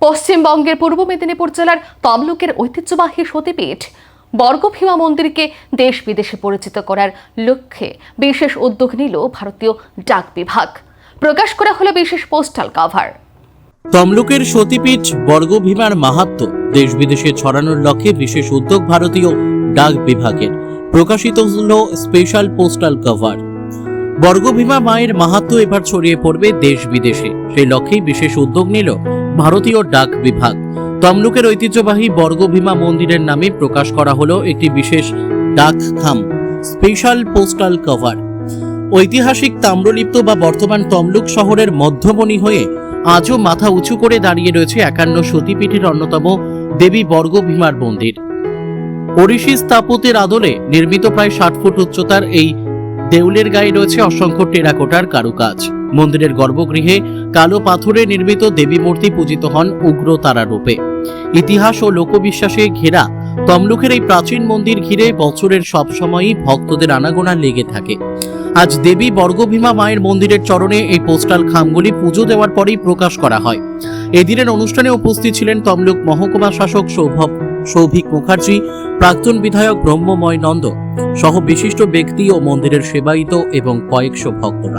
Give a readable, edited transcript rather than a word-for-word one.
পশ্চিমবঙ্গের পূর্ব মেদিনীপুর জেলার তমলুকের ঐতিহ্যবাহী সতীপীঠ বর্গভীমা মন্দিরকে দেশ বিদেশে পরিচিত করার লক্ষ্যে বিশেষ উদ্যোগ নিল ভারতীয় ডাক বিভাগ। প্রকাশ করা হলো বিশেষ পোস্টাল কভার। তমলুকের সতীপীঠ বর্গভীমার মাহাত্ম্য দেশ বিদেশে ছড়ানোর লক্ষ্যে বিশেষ উদ্যোগ ভারতীয় ডাক বিভাগের। প্রকাশিত হল স্পেশাল পোস্টাল কভার। বর্গভীমা মায়ের মাহাত্ম্য এবার ছড়িয়ে পড়বে দেশ বিদেশে, সেই লক্ষ্যেই বিশেষ উদ্যোগ নিল ভারতীয় ডাক বিভাগ। তমলুকের ঐতিহ্যবাহী বর্গভীমা মন্দিরের নামে প্রকাশ করা হলো একটি বিশেষ ডাক খাম স্পেশাল পোস্টাল কভার। ঐতিহাসিক তাম্রলিপ্ত বা বর্তমান তমলুক শহরের মধ্যমণি হয়ে আজও মাথা উঁচু করে দাঁড়িয়ে রয়েছে 51 সতীপীঠের অন্যতম দেবী বর্গভীমার মন্দির। ওড়িশি স্থাপত্যের আদলে নির্মিত প্রায় 60 ফুট উচ্চতার এই দেউলের গায়ে রয়েছে অসংখ্য টেরাকোটার কারুকাজ। মন্দিরের গর্ভগৃহে কালো পাথরে নির্মিত দেবী মূর্তি পূজিত হন উগ্র তারা রূপে। ইতিহাস ও লোকবিশ্বাসে ঘেরা তমলুকের এই প্রাচীন মন্দির ঘিরে বছরের সব সময়ই ভক্তদের আনাগোনা লেগে থাকে। আজ দেবী বর্গভীমা মায়ের মন্দিরের চরণে এই পোস্টাল খামগুলি পুজো দেওয়ার পরেই প্রকাশ করা হয়। এদিনের অনুষ্ঠানে উপস্থিত ছিলেন তমলুক মহকুমা শাসক সৌভিক মুখার্জি, প্রাক্তন বিধায়ক ব্রহ্মময় নন্দ সহ বিশিষ্ট ব্যক্তি ও মন্দিরের সেবায়িত এবং কয়েকশো ভক্তরা।